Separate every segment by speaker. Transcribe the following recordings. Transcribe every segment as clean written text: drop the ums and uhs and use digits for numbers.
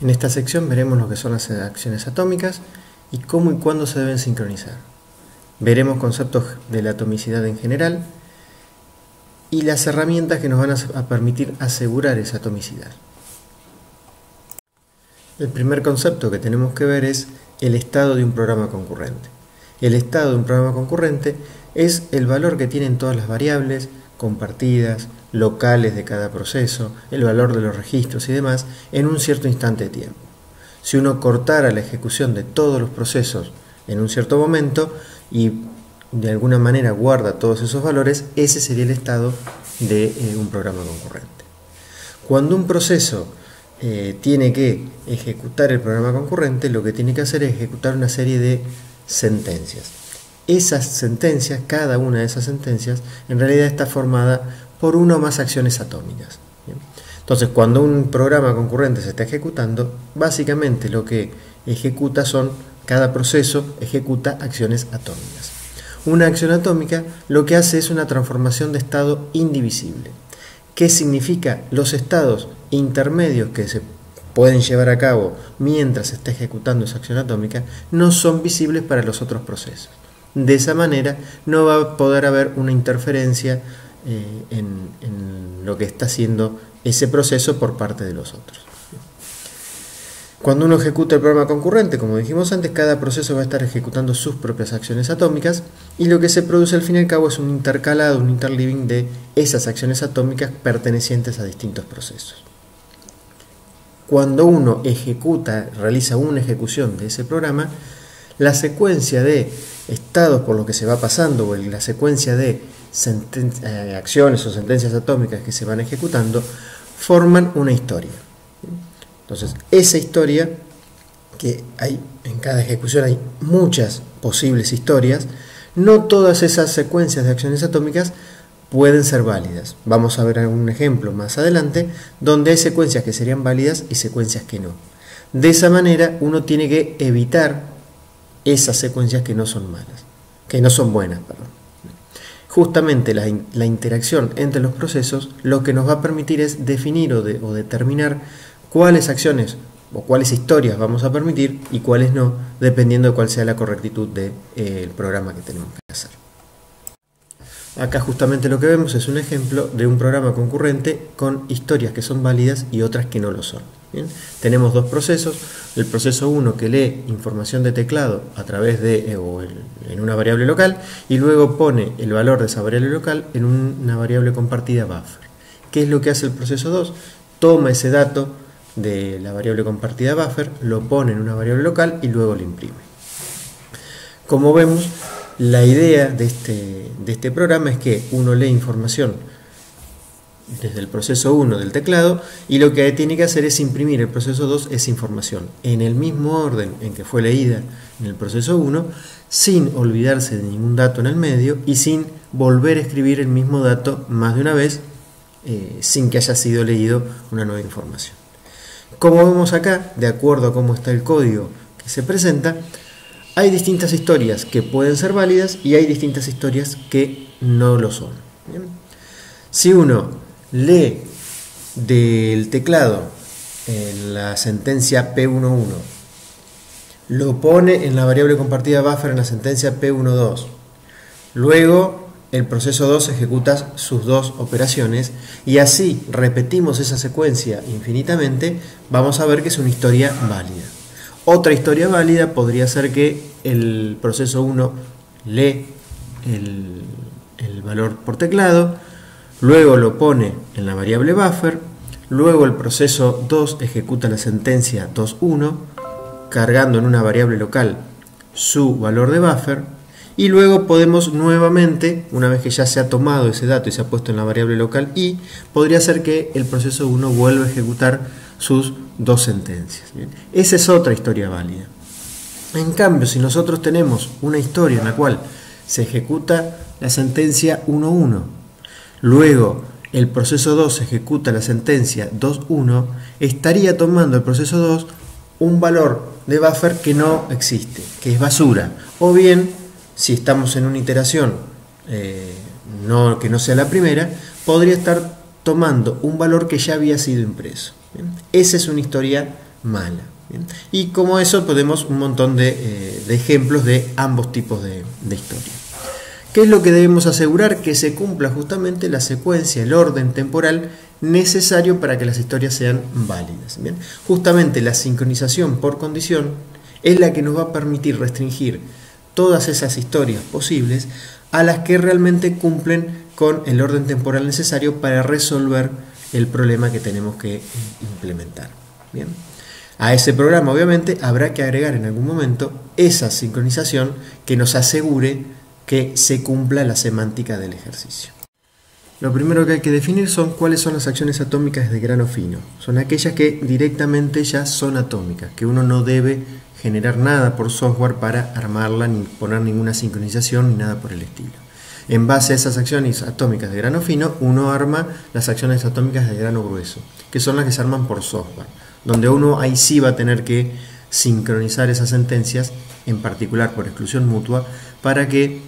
Speaker 1: En esta sección veremos lo que son las acciones atómicas y cómo y cuándo se deben sincronizar. Veremos conceptos de la atomicidad en general y las herramientas que nos van a permitir asegurar esa atomicidad. El primer concepto que tenemos que ver es el estado de un programa concurrente. El estado de un programa concurrente es el valor que tienen todas las variables compartidas, locales de cada proceso, el valor de los registros y demás en un cierto instante de tiempo. Si uno cortara la ejecución de todos los procesos en un cierto momento y de alguna manera guarda todos esos valores, ese sería el estado de un programa concurrente. Cuando un proceso tiene que ejecutar el programa concurrente, lo que tiene que hacer es ejecutar una serie de sentencias. Esas sentencias, cada una de esas sentencias, en realidad está formada por una o más acciones atómicas. ¿Bien? Entonces, cuando un programa concurrente se está ejecutando, básicamente lo que ejecuta cada proceso ejecuta acciones atómicas. Una acción atómica lo que hace es una transformación de estado indivisible. ¿Qué significa? Los estados intermedios que se pueden llevar a cabo mientras se está ejecutando esa acción atómica no son visibles para los otros procesos. De esa manera no va a poder haber una interferencia en lo que está haciendo ese proceso por parte de los otros. Cuando uno ejecuta el programa concurrente, como dijimos antes, cada proceso va a estar ejecutando sus propias acciones atómicas y lo que se produce al fin y al cabo es un intercalado, un interleaving de esas acciones atómicas pertenecientes a distintos procesos. Cuando uno realiza una ejecución de ese programa, la secuencia de estados por los que se va pasando o la secuencia de acciones o sentencias atómicas que se van ejecutando forman una historia. Entonces, esa historia, que hay en cada ejecución hay muchas posibles historias, no todas esas secuencias de acciones atómicas pueden ser válidas. Vamos a ver algún ejemplo más adelante donde hay secuencias que serían válidas y secuencias que no. De esa manera uno tiene que evitar esas secuencias que no son buenas. Justamente la interacción entre los procesos lo que nos va a permitir es definir o determinar cuáles acciones o cuáles historias vamos a permitir y cuáles no, dependiendo de cuál sea la correctitud del programa que tenemos que hacer. Acá justamente lo que vemos es un ejemplo de un programa concurrente con historias que son válidas y otras que no lo son. ¿Bien? Tenemos dos procesos, el proceso 1 que lee información de teclado a través en una variable local y luego pone el valor de esa variable local en una variable compartida buffer. ¿Qué es lo que hace el proceso 2? Toma ese dato de la variable compartida buffer, lo pone en una variable local y luego lo imprime. Como vemos, la idea de este programa es que uno lee información desde el proceso 1 del teclado y lo que tiene que hacer es imprimir el proceso 2 esa información en el mismo orden en que fue leída en el proceso 1, sin olvidarse de ningún dato en el medio y sin volver a escribir el mismo dato más de una vez sin que haya sido leído una nueva información. Como vemos acá, de acuerdo a cómo está el código que se presenta, hay distintas historias que pueden ser válidas y hay distintas historias que no lo son. ¿Bien? Si uno lee del teclado en la sentencia P11, lo pone en la variable compartida buffer en la sentencia P12, luego el proceso 2 ejecuta sus dos operaciones y así repetimos esa secuencia infinitamente, vamos a ver que es una historia válida. Otra historia válida podría ser que el proceso 1 lee el valor por teclado, luego lo pone en la variable buffer, luego el proceso 2 ejecuta la sentencia 2.1, cargando en una variable local su valor de buffer, y luego podemos nuevamente, una vez que ya se ha tomado ese dato y se ha puesto en la variable local i, podría ser que el proceso 1 vuelva a ejecutar sus dos sentencias. ¿Bien? Esa es otra historia válida. En cambio, si nosotros tenemos una historia en la cual se ejecuta la sentencia 1.1, luego el proceso 2 ejecuta la sentencia 2.1, estaría tomando el proceso 2 un valor de buffer que no existe, que es basura, o bien si estamos en una iteración que no sea la primera, podría estar tomando un valor que ya había sido impreso. ¿Bien? Esa es una historia mala. ¿Bien? Y como eso podemos un montón de ejemplos de ambos tipos de historia. ¿Qué es lo que debemos asegurar? Que se cumpla justamente la secuencia, el orden temporal necesario para que las historias sean válidas. ¿Bien? Justamente la sincronización por condición es la que nos va a permitir restringir todas esas historias posibles a las que realmente cumplen con el orden temporal necesario para resolver el problema que tenemos que implementar. ¿Bien? A ese programa obviamente habrá que agregar en algún momento esa sincronización que nos asegure que se cumpla la semántica del ejercicio. Lo primero que hay que definir son cuáles son las acciones atómicas de grano fino. Son aquellas que directamente ya son atómicas, que uno no debe generar nada por software para armarla, ni poner ninguna sincronización, ni nada por el estilo. En base a esas acciones atómicas de grano fino, uno arma las acciones atómicas de grano grueso, que son las que se arman por software, donde uno ahí sí va a tener que sincronizar esas sentencias, en particular por exclusión mutua, para que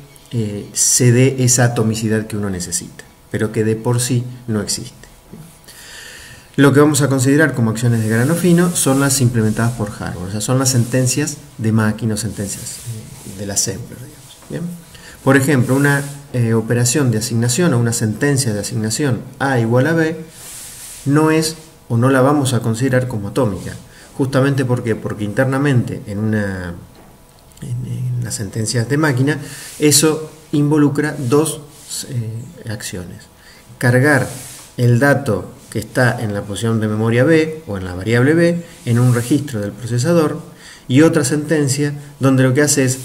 Speaker 1: se dé esa atomicidad que uno necesita, pero que de por sí no existe. Lo que vamos a considerar como acciones de grano fino son las implementadas por hardware, o sea, son las sentencias de máquina o sentencias del assembler, digamos. ¿Bien? Por ejemplo, una operación de asignación o una sentencia de asignación A igual a B no es o no la vamos a considerar como atómica. Justamente ¿por qué? Porque internamente en las sentencias de máquina eso involucra dos acciones. Cargar el dato que está en la posición de memoria B o en la variable B en un registro del procesador, y otra sentencia donde lo que hace es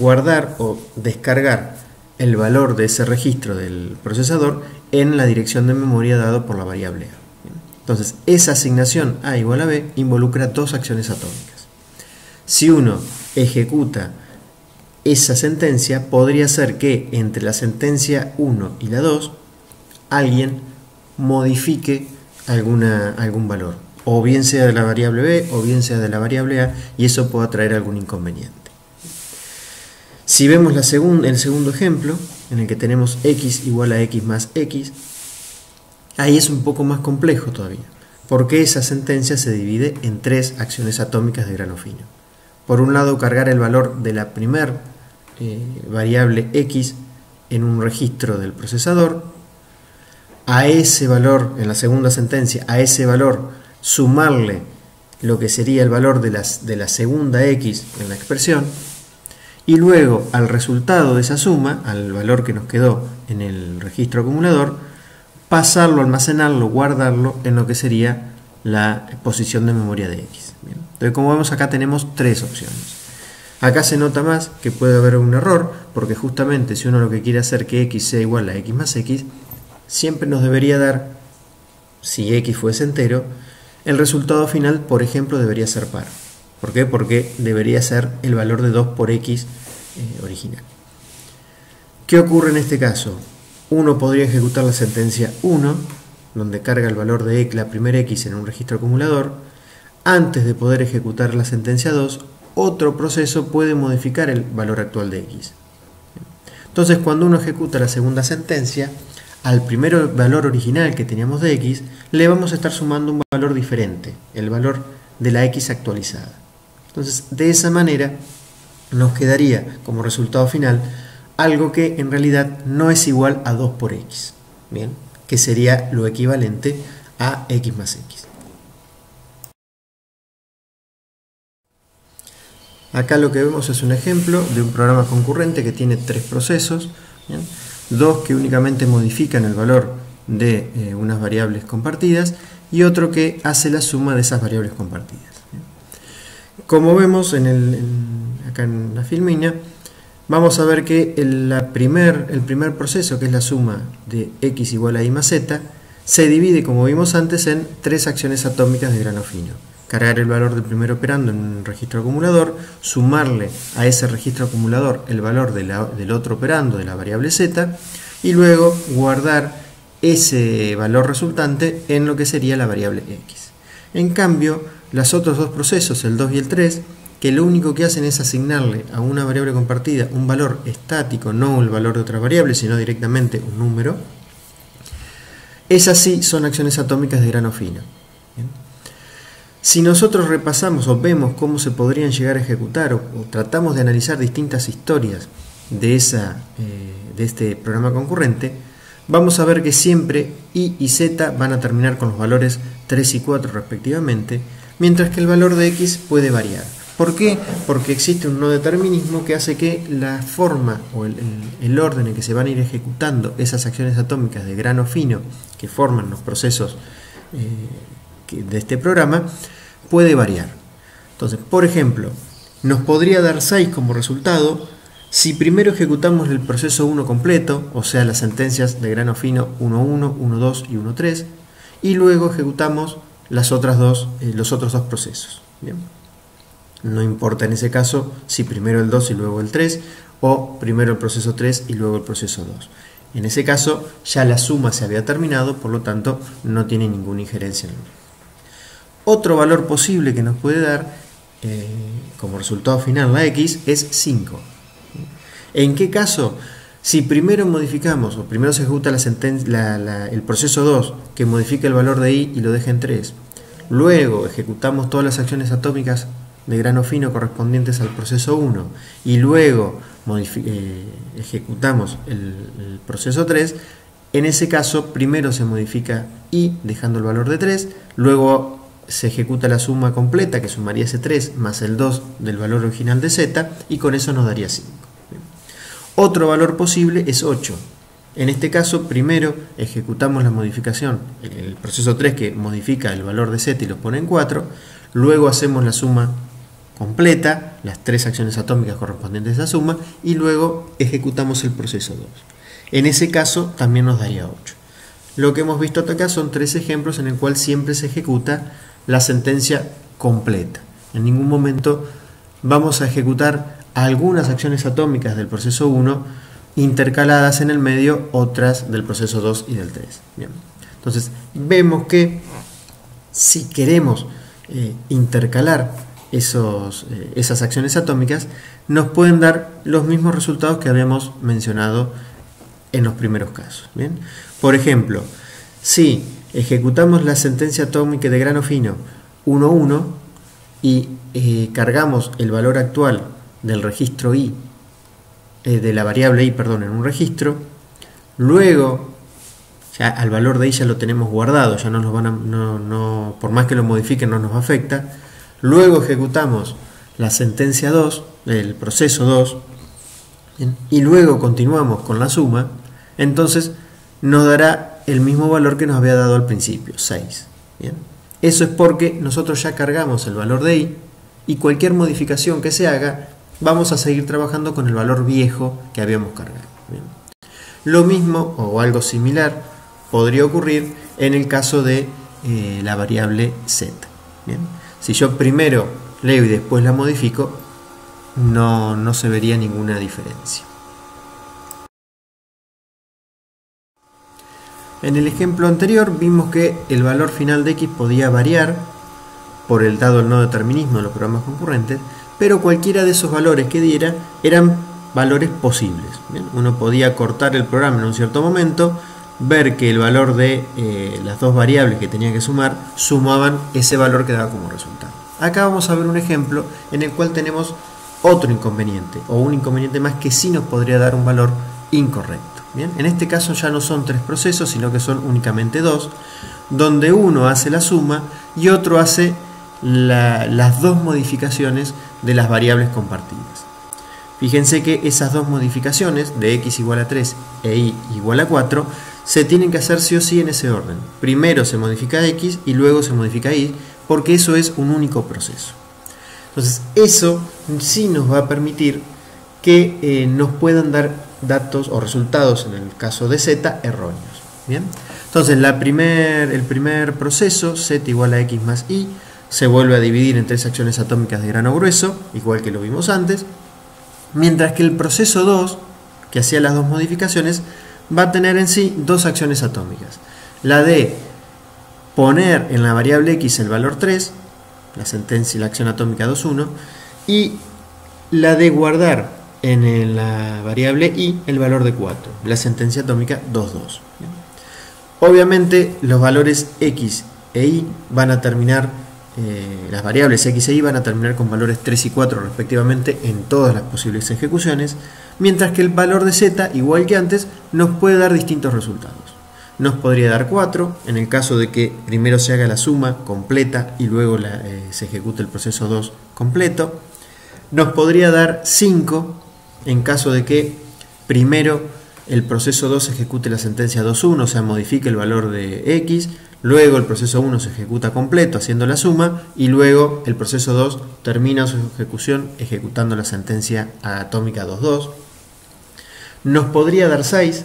Speaker 1: guardar o descargar el valor de ese registro del procesador en la dirección de memoria dado por la variable A. Entonces, esa asignación A igual a B involucra dos acciones atómicas. Si uno ejecuta esa sentencia, podría ser que entre la sentencia 1 y la 2 alguien modifique algún valor, o bien sea de la variable B o bien sea de la variable A, y eso pueda traer algún inconveniente. Si vemos el segundo ejemplo, en el que tenemos x igual a x más x, ahí es un poco más complejo todavía, porque esa sentencia se divide en tres acciones atómicas de grano fino. Por un lado, cargar el valor de la primer variable x en un registro del procesador. A ese valor, en la segunda sentencia, a ese valor sumarle lo que sería el valor de la segunda x en la expresión, y luego al resultado de esa suma, al valor que nos quedó en el registro acumulador, pasarlo, almacenarlo, guardarlo en lo que sería la posición de memoria de x. Bien. Entonces, como vemos acá tenemos tres opciones. Acá se nota más que puede haber un error, porque justamente si uno lo que quiere hacer que x sea igual a x más x, siempre nos debería dar, si x fuese entero, el resultado final, por ejemplo, debería ser par. ¿Por qué? Porque debería ser el valor de 2 por x original. ¿Qué ocurre en este caso? Uno podría ejecutar la sentencia 1, donde carga el valor de x, la primera x en un registro acumulador. Antes de poder ejecutar la sentencia 2, otro proceso puede modificar el valor actual de x. Entonces, cuando uno ejecuta la segunda sentencia, al primer valor original que teníamos de x, le vamos a estar sumando un valor diferente, el valor de la x actualizada. Entonces, de esa manera, nos quedaría como resultado final algo que en realidad no es igual a 2 por x, ¿bien? Que sería lo equivalente a x más x. Acá lo que vemos es un ejemplo de un programa concurrente que tiene tres procesos, ¿bien? Dos que únicamente modifican el valor de unas variables compartidas y otro que hace la suma de esas variables compartidas. ¿Bien? Como vemos acá en la filmina, vamos a ver que el primer proceso, que es la suma de x igual a y más z, se divide, como vimos antes, en tres acciones atómicas de grano fino. Cargar el valor del primer operando en un registro acumulador, sumarle a ese registro acumulador el valor del otro operando de la variable z, y luego guardar ese valor resultante en lo que sería la variable x. En cambio, los otros dos procesos, el 2 y el 3, que lo único que hacen es asignarle a una variable compartida un valor estático, no el valor de otra variable, sino directamente un número, esas sí son acciones atómicas de grano fino. ¿Bien? Si nosotros repasamos o vemos cómo se podrían llegar a ejecutar o tratamos de analizar distintas historias de este programa concurrente, vamos a ver que siempre y y z van a terminar con los valores 3 y 4 respectivamente, mientras que el valor de x puede variar. ¿Por qué? Porque existe un no determinismo que hace que la forma o el orden en que se van a ir ejecutando esas acciones atómicas de grano fino que forman los procesos de este programa puede variar. Entonces, por ejemplo, nos podría dar 6 como resultado si primero ejecutamos el proceso 1 completo, o sea, las sentencias de grano fino 1.1, 1.2 y 1.3, y luego ejecutamos los otros dos procesos. ¿Bien? No importa en ese caso si primero el 2 y luego el 3, o primero el proceso 3 y luego el proceso 2. En ese caso ya la suma se había terminado, por lo tanto no tiene ninguna injerencia en el. Otro valor posible que nos puede dar como resultado final la x es 5. ¿En qué caso? Si primero modificamos o primero se ejecuta el proceso 2 que modifica el valor de i y lo deja en 3, luego ejecutamos todas las acciones atómicas de grano fino correspondientes al proceso 1 y luego ejecutamos el proceso 3, en ese caso primero se modifica i dejando el valor de 3, luego se ejecuta la suma completa que sumaría ese 3 más el 2 del valor original de z y con eso nos daría 5. Otro valor posible es 8. En este caso primero ejecutamos la modificación, el proceso 3 que modifica el valor de z y lo pone en 4, luego hacemos la suma completa, las 3 acciones atómicas correspondientes a esa suma y luego ejecutamos el proceso 2. En ese caso también nos daría 8. Lo que hemos visto hasta acá son 3 ejemplos en el cual siempre se ejecuta la sentencia completa. En ningún momento vamos a ejecutar algunas acciones atómicas del proceso 1 intercaladas en el medio, otras del proceso 2 y del 3. Bien. Entonces vemos que si queremos intercalar esas acciones atómicas, nos pueden dar los mismos resultados que habíamos mencionado en los primeros casos. Bien. Por ejemplo, si ejecutamos la sentencia atómica de grano fino 1.1 y cargamos el valor actual del registro i, de la variable i, perdón, en un registro, luego ya al valor de i ya lo tenemos guardado, ya no nos van a, por más que lo modifiquen no nos afecta, luego ejecutamos la sentencia 2, el proceso 2, ¿bien? Y luego continuamos con la suma, entonces nos dará el mismo valor que nos había dado al principio, 6. ¿Bien? Eso es porque nosotros ya cargamos el valor de i y cualquier modificación que se haga, vamos a seguir trabajando con el valor viejo que habíamos cargado. ¿Bien? Lo mismo o algo similar podría ocurrir en el caso de la variable z. ¿Bien? Si yo primero leo y después la modifico, no se vería ninguna diferencia. En el ejemplo anterior vimos que el valor final de x podía variar por el dado el no determinismo de los programas concurrentes, pero cualquiera de esos valores que diera eran valores posibles. ¿Bien? Uno podía cortar el programa en un cierto momento, ver que el valor de las dos variables que tenía que sumar sumaban ese valor que daba como resultado. Acá vamos a ver un ejemplo en el cual tenemos otro inconveniente, o un inconveniente más que sí nos podría dar un valor incorrecto. Bien, en este caso ya no son 3 procesos, sino que son únicamente 2, donde uno hace la suma y otro hace las dos modificaciones de las variables compartidas. Fíjense que esas dos modificaciones, de x igual a 3 e y igual a 4, se tienen que hacer sí o sí en ese orden. Primero se modifica x y luego se modifica y, porque eso es un único proceso. Entonces, eso sí nos va a permitir que nos puedan dar datos o resultados, en el caso de z, erróneos. ¿Bien? Entonces, el primer proceso, z igual a x más y, se vuelve a dividir en 3 acciones atómicas de grano grueso, igual que lo vimos antes, mientras que el proceso 2, que hacía las dos modificaciones, va a tener en sí 2 acciones atómicas. La de poner en la variable x el valor 3, la sentencia y la acción atómica 2.1, y la de guardar en la variable y el valor de 4, la sentencia atómica 2.2. Obviamente los valores x e y van a terminar las variables x e y van a terminar con valores 3 y 4 respectivamente en todas las posibles ejecuciones, mientras que el valor de z, igual que antes, nos puede dar distintos resultados. Nos podría dar 4 en el caso de que primero se haga la suma completa y luego se ejecute el proceso 2 completo. Nos podría dar 5 en caso de que primero el proceso 2 ejecute la sentencia 2.1, o sea, modifique el valor de x, luego el proceso 1 se ejecuta completo haciendo la suma y luego el proceso 2 termina su ejecución ejecutando la sentencia atómica 2.2. Nos podría dar 6.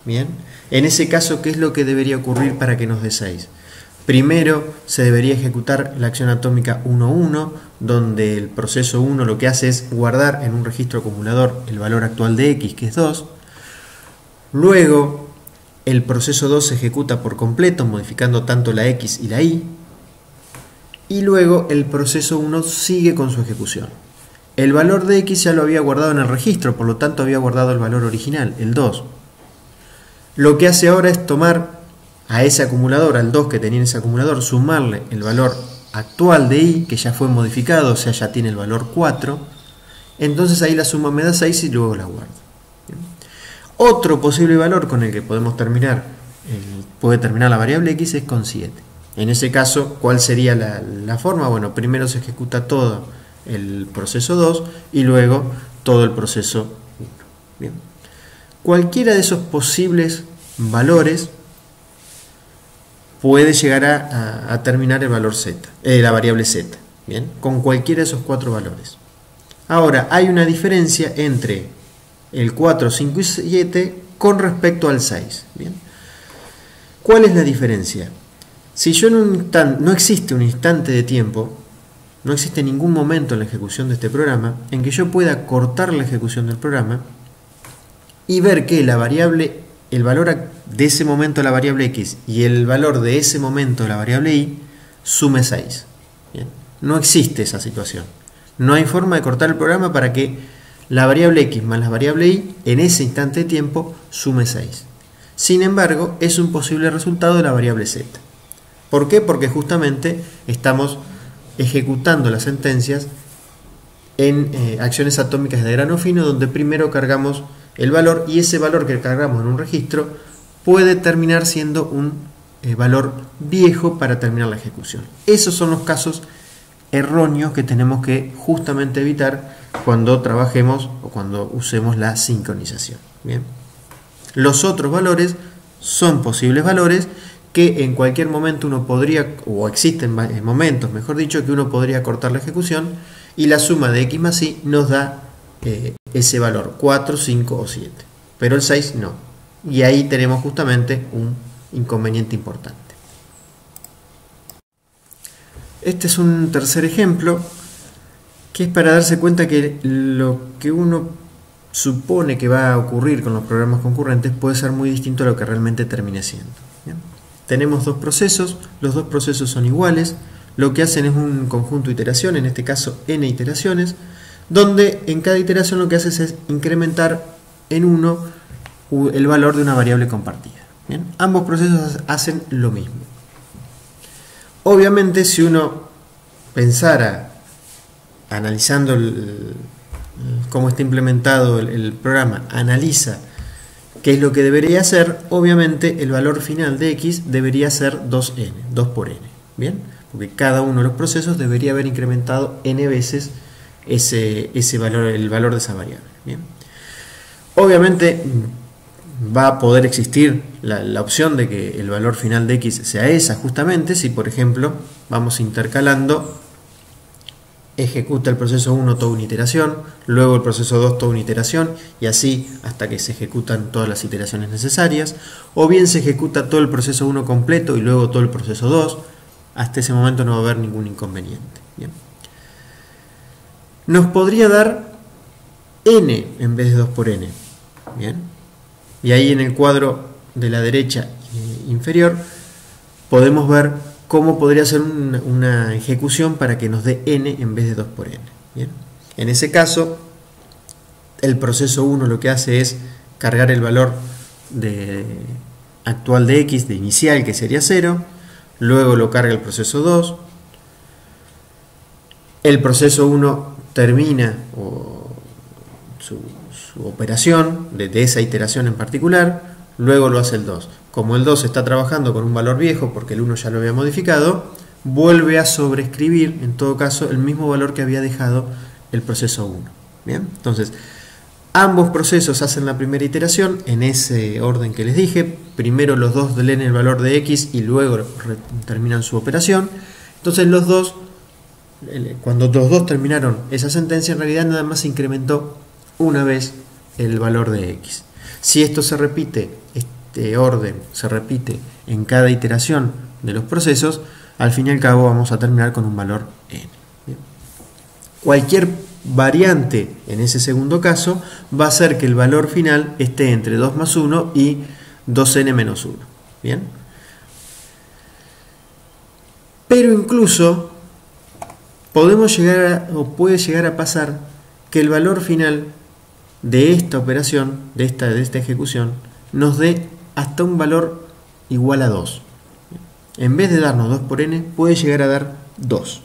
Speaker 1: Bien, en ese caso, ¿qué es lo que debería ocurrir para que nos dé 6? Primero se debería ejecutar la acción atómica 1.1, donde el proceso 1 lo que hace es guardar en un registro acumulador el valor actual de x, que es 2. Luego el proceso 2 se ejecuta por completo, modificando tanto la x y la y. Y luego el proceso 1 sigue con su ejecución. El valor de x ya lo había guardado en el registro, por lo tanto había guardado el valor original, el 2. Lo que hace ahora es tomar a ese acumulador, al 2 que tenía en ese acumulador, sumarle el valor actual de y, que ya fue modificado, o sea, ya tiene el valor 4. Entonces ahí la suma me da 6 y luego la guardo. Bien. Otro posible valor con el que podemos terminar, puede terminar la variable x, es con 7. En ese caso, ¿cuál sería la forma? Bueno, primero se ejecuta todo el proceso 2 y luego todo el proceso 1. Bien. Cualquiera de esos posibles valores puede llegar a terminar el valor z, la variable z, ¿bien? Con cualquiera de esos 4 valores. Ahora, hay una diferencia entre el 4, 5 y 7 con respecto al 6, ¿bien? ¿Cuál es la diferencia? Si yo no existe un instante de tiempo, no existe ningún momento en la ejecución de este programa en que yo pueda cortar la ejecución del programa y ver que la variable, el valor de ese momento de la variable x y el valor de ese momento de la variable y sume 6. Bien. No existe esa situación. No hay forma de cortar el programa para que la variable x más la variable y en ese instante de tiempo sume 6. Sin embargo, es un posible resultado de la variable z. ¿Por qué? Porque justamente estamos ejecutando las sentencias en acciones atómicas de grano fino, donde primero cargamos el valor y ese valor que cargamos en un registro puede terminar siendo un valor viejo para terminar la ejecución. Esos son los casos erróneos que tenemos que justamente evitar cuando trabajemos o cuando usemos la sincronización. Bien. Los otros valores son posibles valores que en cualquier momento uno podría, o existen momentos, mejor dicho, que uno podría cortar la ejecución y la suma de x más y nos da ese valor, 4, 5 o 7. Pero el 6 no. Y ahí tenemos justamente un inconveniente importante. Este es un tercer ejemplo que es para darse cuenta que lo que uno supone que va a ocurrir con los programas concurrentes puede ser muy distinto a lo que realmente termine siendo. ¿Bien? Tenemos dos procesos, los dos procesos son iguales, lo que hacen es un conjunto de iteración, en este caso n iteraciones, donde en cada iteración lo que haces es incrementar en 1 el valor de una variable compartida. ¿Bien? Ambos procesos hacen lo mismo. Obviamente, si uno pensara, analizando cómo está implementado el programa, analiza qué es lo que debería hacer, obviamente el valor final de x debería ser 2n, 2 por n. ¿Bien? Porque cada uno de los procesos debería haber incrementado n veces ese valor, el valor de esa variable. ¿Bien? Obviamente va a poder existir la opción de que el valor final de x sea esa, justamente si por ejemplo vamos intercalando, ejecuta el proceso 1 toda una iteración, luego el proceso 2 toda una iteración y así hasta que se ejecutan todas las iteraciones necesarias, o bien se ejecuta todo el proceso 1 completo y luego todo el proceso 2. Hasta ese momento no va a haber ningún inconveniente. Bien. Nos podría dar n en vez de 2 por n. Bien. Y ahí en el cuadro de la derecha inferior podemos ver cómo podría ser una ejecución para que nos dé n en vez de 2 por n. Bien. En ese caso, el proceso 1 lo que hace es cargar el valor actual de x, de inicial, que sería 0. luego lo carga el proceso 2, el proceso 1 termina su operación de esa iteración en particular, luego lo hace el 2. Como el 2 está trabajando con un valor viejo porque el 1 ya lo había modificado, vuelve a sobreescribir en todo caso el mismo valor que había dejado el proceso 1. Bien, entonces ambos procesos hacen la primera iteración en ese orden que les dije. Primero los dos leen el valor de x y luego terminan su operación. Entonces los dos, cuando los dos terminaron esa sentencia, en realidad nada más se incrementó una vez el valor de x. Si esto se repite, este orden se repite en cada iteración de los procesos, al fin y al cabo vamos a terminar con un valor n. Bien. Cualquier variante en ese segundo caso va a ser que el valor final esté entre 2 más 1 y 2n menos 1. Bien. Pero incluso podemos llegar o puede llegar a pasar que el valor final de esta operación, de esta ejecución, nos dé hasta un valor igual a 2. En vez de darnos 2 por n, puede llegar a dar 2.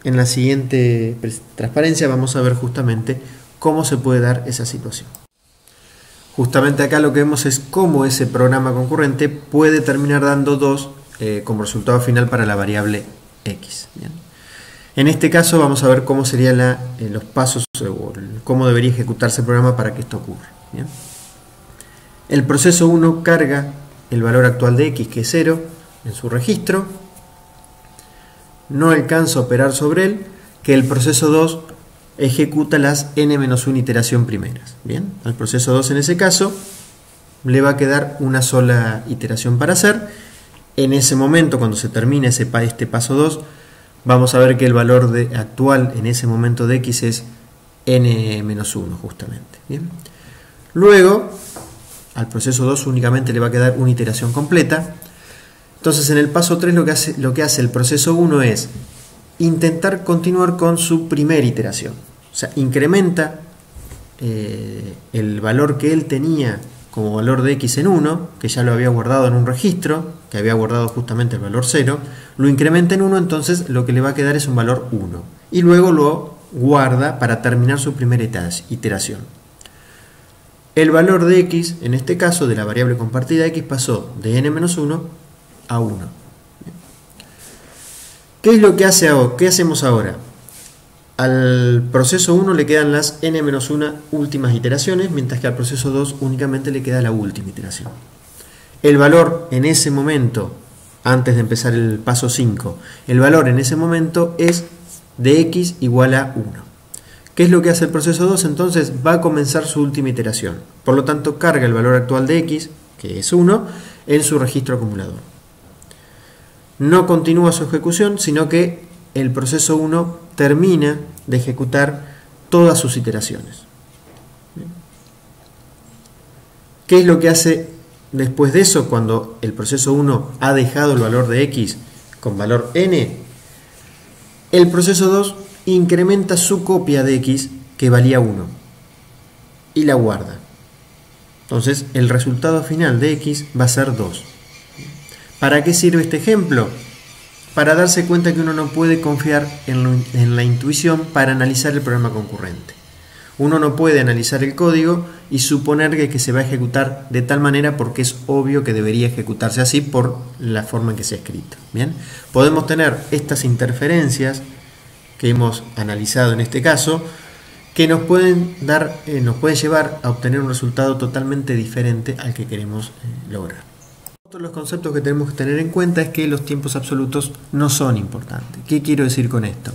Speaker 1: En la siguiente transparencia vamos a ver justamente cómo se puede dar esa situación. Justamente acá lo que vemos es cómo ese programa concurrente puede terminar dando 2 como resultado final para la variable x. Bien. En este caso vamos a ver cómo serían los pasos o cómo debería ejecutarse el programa para que esto ocurra. Bien. El proceso 1 carga el valor actual de x, que es 0, en su registro. No alcanza a operar sobre él, que el proceso 2 ejecuta las n-1 iteración primeras. Bien, al proceso 2 en ese caso le va a quedar una sola iteración para hacer. En ese momento, cuando se termine este paso 2, vamos a ver que el valor actual en ese momento de x es n-1 justamente. Bien. Luego, al proceso 2 únicamente le va a quedar una iteración completa. Entonces en el paso 3 lo que hace el proceso 1 es intentar continuar con su primera iteración. O sea, incrementa el valor que él tenía como valor de x en 1, que ya lo había guardado en un registro, que había guardado justamente el valor 0, lo incrementa en 1, entonces lo que le va a quedar es un valor 1. Y luego lo guarda para terminar su primera iteración. El valor de x, en este caso de la variable compartida x, pasó de n-1 a 1. ¿Qué es lo que hace ahora? ¿Qué hacemos ahora? Al proceso 1 le quedan las n-1 últimas iteraciones, mientras que al proceso 2 únicamente le queda la última iteración. El valor en ese momento, antes de empezar el paso 5, el valor en ese momento es de x igual a 1. ¿Qué es lo que hace el proceso 2? Entonces va a comenzar su última iteración. Por lo tanto, carga el valor actual de x, que es 1, en su registro acumulador. No continúa su ejecución, sino que el proceso 1 termina de ejecutar todas sus iteraciones. ¿Qué es lo que hace después de eso cuando el proceso 1 ha dejado el valor de x con valor n? El proceso 2 incrementa su copia de x que valía 1 y la guarda. Entonces el resultado final de x va a ser 2. ¿Para qué sirve este ejemplo? Para darse cuenta que uno no puede confiar en la intuición para analizar el programa concurrente. Uno no puede analizar el código y suponer que se va a ejecutar de tal manera porque es obvio que debería ejecutarse así por la forma en que se ha escrito. ¿Bien? Podemos tener estas interferencias que hemos analizado en este caso, que nos pueden llevar a obtener un resultado totalmente diferente al que queremos lograr. Otro de los conceptos que tenemos que tener en cuenta es que los tiempos absolutos no son importantes. ¿Qué quiero decir con esto?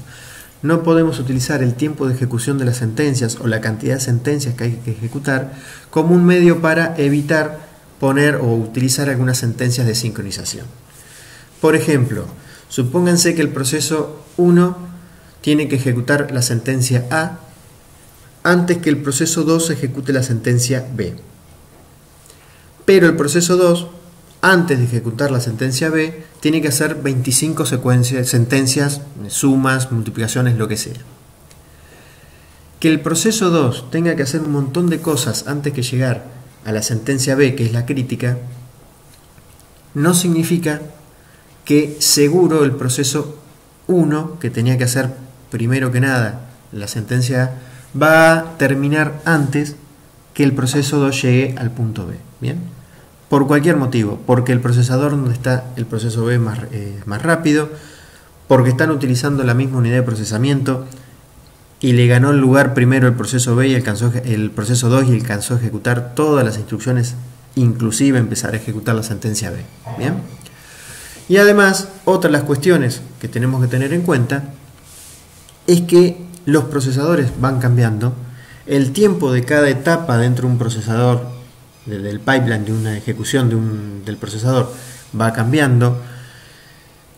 Speaker 1: No podemos utilizar el tiempo de ejecución de las sentencias o la cantidad de sentencias que hay que ejecutar como un medio para evitar poner o utilizar algunas sentencias de sincronización. Por ejemplo, supónganse que el proceso 1 tiene que ejecutar la sentencia A antes que el proceso 2 ejecute la sentencia B. Pero el proceso 2, antes de ejecutar la sentencia B, tiene que hacer 25 sentencias, sumas, multiplicaciones, lo que sea. Que el proceso 2 tenga que hacer un montón de cosas antes que llegar a la sentencia B, que es la crítica, no significa que seguro el proceso 1, que tenía que hacer primero que nada la sentencia A, va a terminar antes que el proceso 2 llegue al punto B. ¿Bien? Por cualquier motivo, porque el procesador donde está el proceso B es más rápido, porque están utilizando la misma unidad de procesamiento y le ganó el lugar primero el proceso B y el proceso 2 y alcanzó a ejecutar todas las instrucciones, inclusive empezar a ejecutar la sentencia B. ¿Bien? Y además, otra de las cuestiones que tenemos que tener en cuenta es que los procesadores van cambiando, el tiempo de cada etapa dentro de un procesador, del pipeline de una ejecución del procesador, va cambiando.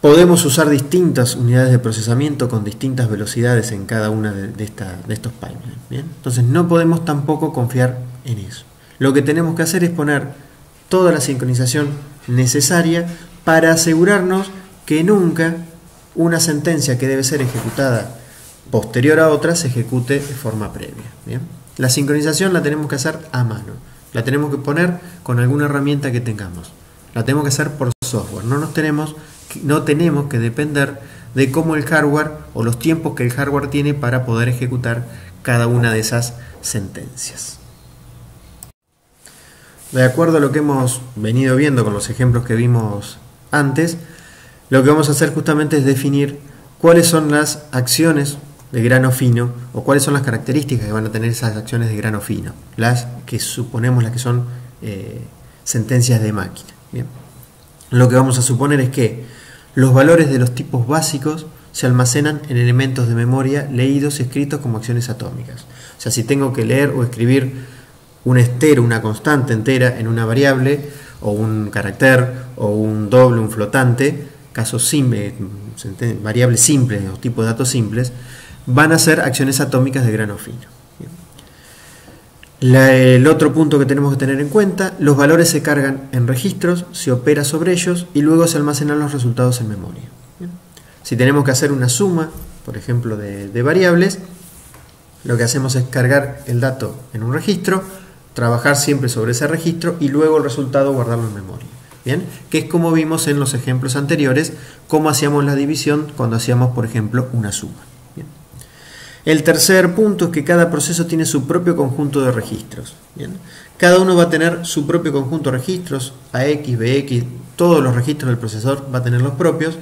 Speaker 1: Podemos usar distintas unidades de procesamiento con distintas velocidades en cada una de estos pipelines. ¿Bien? Entonces no podemos tampoco confiar en eso. Lo que tenemos que hacer es poner toda la sincronización necesaria para asegurarnos que nunca una sentencia que debe ser ejecutada posterior a otra se ejecute de forma previa. ¿Bien? La sincronización la tenemos que hacer a mano, la tenemos que poner con alguna herramienta que tengamos, la tenemos que hacer por software, no tenemos que depender de cómo el hardware o los tiempos que el hardware tiene para poder ejecutar cada una de esas sentencias. De acuerdo a lo que hemos venido viendo con los ejemplos que vimos antes, lo que vamos a hacer justamente es definir cuáles son las acciones de grano fino o cuáles son las características que van a tener esas acciones de grano fino, las que suponemos las que son sentencias de máquina. Bien. Lo que vamos a suponer es que los valores de los tipos básicos se almacenan en elementos de memoria leídos y escritos como acciones atómicas. O sea, si tengo que leer o escribir un estero, una constante entera en una variable, o un carácter, o un doble, un flotante, casos simples, variables simples o tipos de datos simples, van a ser acciones atómicas de grano fino. El otro punto que tenemos que tener en cuenta, los valores se cargan en registros, se opera sobre ellos y luego se almacenan los resultados en memoria. Si tenemos que hacer una suma, por ejemplo, de variables, lo que hacemos es cargar el dato en un registro, trabajar siempre sobre ese registro y luego el resultado guardarlo en memoria. ¿Bien? Que es como vimos en los ejemplos anteriores, cómo hacíamos la división cuando hacíamos, por ejemplo, una suma. ¿Bien? El tercer punto es que cada proceso tiene su propio conjunto de registros. ¿Bien? Cada uno va a tener su propio conjunto de registros, AX, BX, todos los registros del procesador va a tener los propios,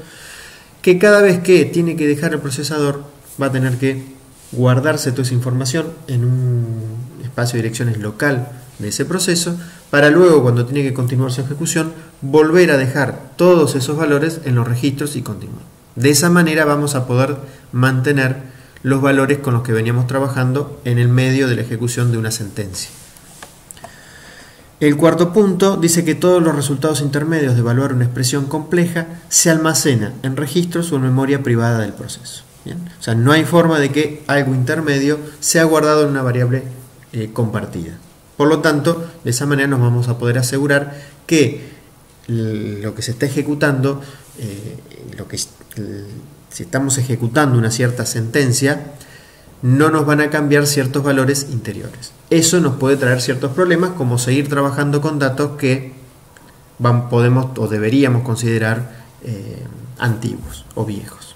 Speaker 1: que cada vez que tiene que dejar el procesador va a tener que guardarse toda esa información en un espacio de direcciones local de ese proceso, para luego, cuando tiene que continuar su ejecución, volver a dejar todos esos valores en los registros y continuar. De esa manera vamos a poder mantener los valores con los que veníamos trabajando en el medio de la ejecución de una sentencia. El cuarto punto dice que todos los resultados intermedios de evaluar una expresión compleja se almacenan en registros o en memoria privada del proceso. ¿Bien? O sea, no hay forma de que algo intermedio sea guardado en una variable compartida. Por lo tanto, de esa manera nos vamos a poder asegurar que lo que se está ejecutando, si estamos ejecutando una cierta sentencia, no nos van a cambiar ciertos valores interiores. Eso nos puede traer ciertos problemas, como seguir trabajando con datos que podemos o deberíamos considerar antiguos o viejos.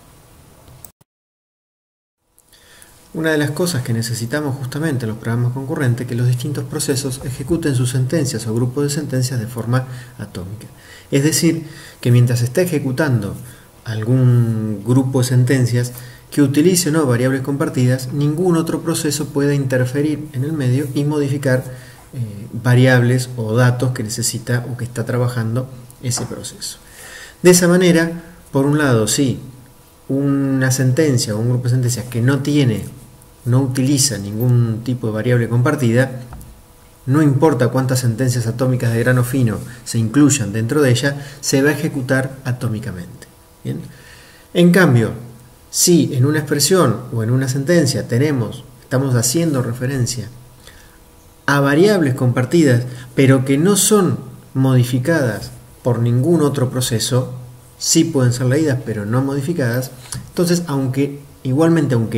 Speaker 1: Una de las cosas que necesitamos justamente en los programas concurrentes es que los distintos procesos ejecuten sus sentencias o grupos de sentencias de forma atómica. Es decir, que mientras se está ejecutando algún grupo de sentencias que utilice o no variables compartidas, ningún otro proceso pueda interferir en el medio y modificar variables o datos que necesita o que está trabajando ese proceso. De esa manera, por un lado, si una sentencia o un grupo de sentencias que no utiliza ningún tipo de variable compartida, no importa cuántas sentencias atómicas de grano fino se incluyan dentro de ella, se va a ejecutar atómicamente. ¿Bien? En cambio, si en una expresión o en una sentencia estamos haciendo referencia a variables compartidas, pero que no son modificadas por ningún otro proceso, sí pueden ser leídas pero no modificadas, entonces aunque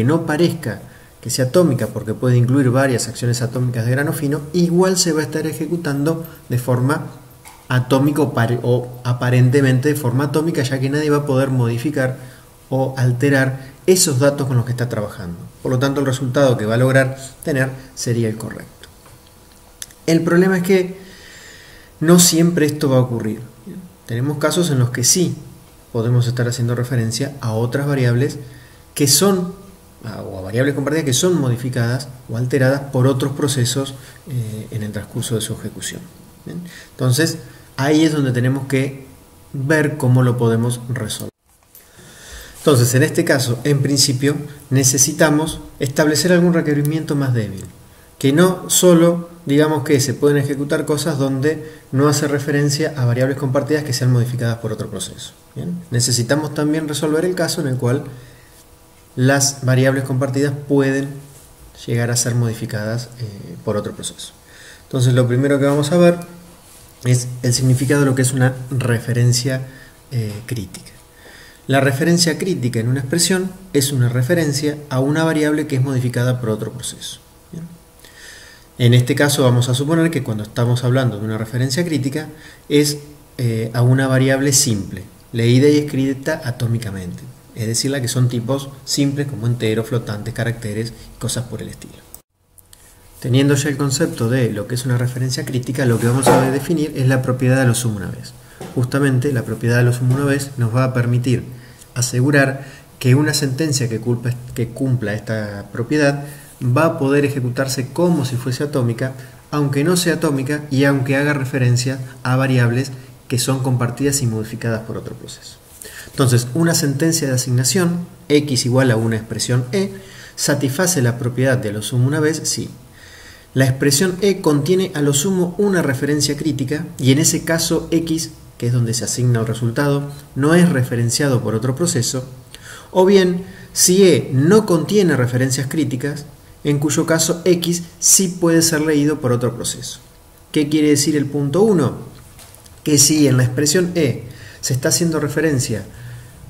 Speaker 1: no parezca que sea atómica porque puede incluir varias acciones atómicas de grano fino, igual se va a estar ejecutando de forma atómica o aparentemente de forma atómica, ya que nadie va a poder modificar o alterar esos datos con los que está trabajando. Por lo tanto, el resultado que va a lograr tener sería el correcto. El problema es que no siempre esto va a ocurrir. Tenemos casos en los que sí podemos estar haciendo referencia a otras variables que son, o a variables compartidas que son modificadas o alteradas por otros procesos en el transcurso de su ejecución. ¿Bien? Entonces, ahí es donde tenemos que ver cómo lo podemos resolver. Entonces, en este caso, en principio, necesitamos establecer algún requerimiento más débil, que no solo digamos que se pueden ejecutar cosas donde no hace referencia a variables compartidas que sean modificadas por otro proceso. ¿Bien? Necesitamos también resolver el caso en el cual las variables compartidas pueden llegar a ser modificadas por otro proceso. Entonces, lo primero que vamos a ver es el significado de lo que es una referencia crítica. La referencia crítica en una expresión es una referencia a una variable que es modificada por otro proceso. ¿Bien? En este caso vamos a suponer que cuando estamos hablando de una referencia crítica es a una variable simple, leída y escrita atómicamente, es decir, la que son tipos simples como enteros, flotantes, caracteres y cosas por el estilo. Teniendo ya el concepto de lo que es una referencia crítica, lo que vamos a definir es la propiedad de lo sumo una vez. Justamente la propiedad de lo sumo una vez nos va a permitir asegurar que una sentencia que cumpla esta propiedad va a poder ejecutarse como si fuese atómica, aunque no sea atómica y aunque haga referencia a variables que son compartidas y modificadas por otro proceso. Entonces, una sentencia de asignación, x igual a una expresión e, satisface la propiedad de lo sumo una vez si la expresión e contiene a lo sumo una referencia crítica y en ese caso x, que es donde se asigna el resultado, no es referenciado por otro proceso, o bien si e no contiene referencias críticas, en cuyo caso x sí puede ser leído por otro proceso. ¿Qué quiere decir el punto 1? Que si en la expresión e se está haciendo referencia